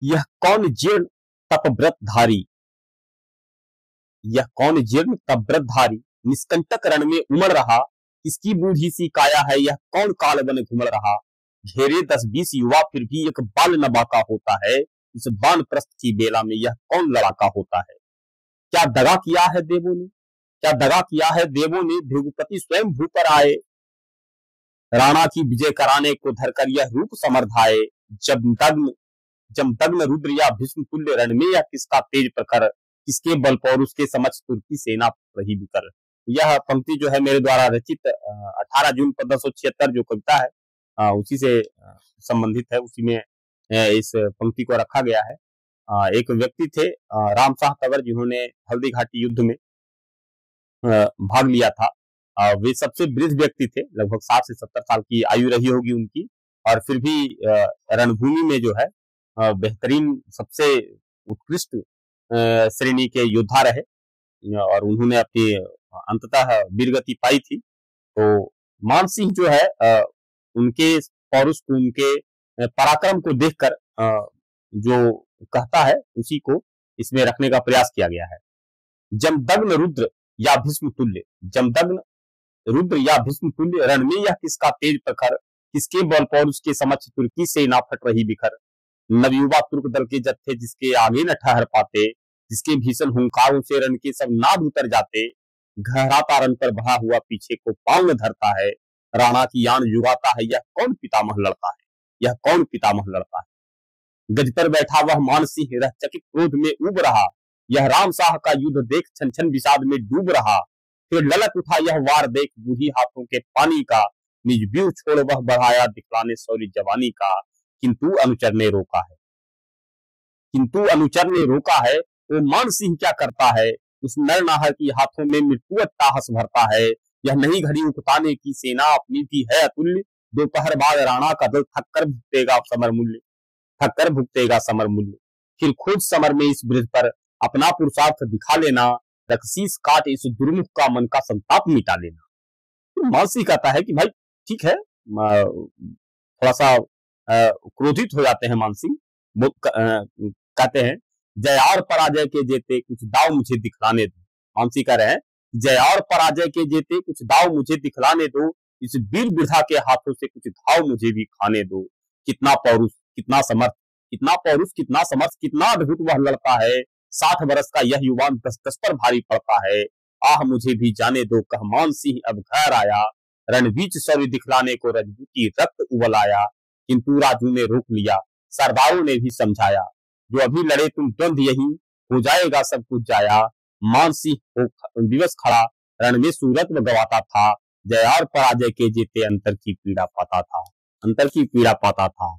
यह कौन जीर्ण तपव्रतधारी, यह कौन जीर्ण तपव्रतधारी, निष्कंटक रण में उमड़ रहा, किसकी बूढ़ी सी काया है, यह कौन काल बन घुमड़ रहा। घेरे 10-20 युवा फिर भी एक बाल नबाका होता है, इस वानप्रस्थ की बेला में यह कौन लड़ाका होता है। क्या दगा किया है देवों ने, क्या दगा किया है देवों ने, भृगुपति स्वयं भू पर आए, राणा की विजय कराने को धरकर यह रूप समर्धाए। जब दग्न रुद्र या भीष्म तुल्य रण में, या किसका तेज प्रखर, किसके बल पौरुष के समक्ष तुर्की सेना रही बिकर। यह पंक्ति जो है मेरे द्वारा रचित 18 जून 1576 जो कविता है उसी से संबंधित है, उसी में इस पंक्ति को रखा गया है। एक व्यक्ति थे राम शाह तंवर, जिन्होंने हल्दी घाटी युद्ध में भाग लिया था। वे सबसे वृद्ध व्यक्ति थे, लगभग 60 से 70 साल की आयु रही होगी उनकी, और फिर भी रणभूमि में जो है बेहतरीन, सबसे उत्कृष्ट श्रेणी के योद्धा रहे, और उन्होंने अपनी अंततः वीरगति पाई थी। तो मान सिंह जो है उनके पौरुष को, उनके पराक्रम को देखकर जो कहता है उसी को इसमें रखने का प्रयास किया गया है। जमदग्न रुद्र या भीष्म तुल्य, जमदग्न रुद्र या भीष्म तुल्य रण में यह किसका तेज प्रखर, किसके बल पौरुष के समक्ष तुर्की सेना फट रही बिखर। नवयुवा तुर्क दल के जत्थे जिसके आगे न ठहर पाते, जिसके भीषण हुंकारों से रण के सब नाद उतर जाते। घहराता रण पर बढ़ा हुआ पीछे को पांव न धरता है, राणा की यान जुगाता है, यह कौन पितामह लड़ता है, यह कौन पितामह लड़ता है। गज पर बैठा वह मान सिंह रह चकित क्रोध में उब रहा, यह राम शाह का युद्ध देख छन छन विषाद में डूब रहा। फिर ललक उठा यह वार देख बूढ़ी हाथों के पानी का, निज व्यूह छोड़ वह बढ़ाया दिखलाने शौर्य जवानी का। किंतु अनुचर ने रोका है, किंतु अनुचर ने रोका है, वो मान सिंह क्या करता है। उस नर नाहर की हाथों में मृत्यु ताहस भरता है, यह नहीं घड़ी उकताने की सेना अपनी भी है अतुल्य। दोपहर बाद राणा का दल थककर भुगतेगा समर मूल्य, थककर भुगतेगा समर मूल्य। फिर खुद समर में इस वृद्ध पर अपना पुरुषार्थ दिखा लेना, रक्सीस काट इस दुर्मुख का मन का संताप मिटा लेना। तो मानसी कहता है कि भाई ठीक है, थोड़ा सा क्रोधित हो जाते हैं मानसी, वो कहते हैं जय और पराजय के जेते कुछ दाव मुझे दिखलाने दो। मानसी कह रहे हैं जय और पराजय के जेते कुछ दाव मुझे दिखलाने दो, इस वीर वृद्धा के हाथों से कुछ घाव मुझे भी खाने दो। कितना पौरुष, कितना समर्थ, कितना पौरुष, कितना समर्थ, कितना अद्भुत वह लड़का है। 60 वर्ष का यह युवान 10-10 पर भारी पड़ता है। आह मुझे भी जाने दो, कह मान सिंह अब घर आया, रणबीच शौर्य दिखलाने को रजपूती रक्त उबल आया। किंतु राजू ने रोक लिया, सरदारों ने भी समझाया, जो अभी लड़े तुम द्वंद यही, हो जाएगा सब कुछ जाया। मान सिंह विवश खड़ा रण में सूरत में गवाता था, जय और पराजय के जीते अंतर की पीड़ा पाता था, अंतर की पीड़ा पाता था।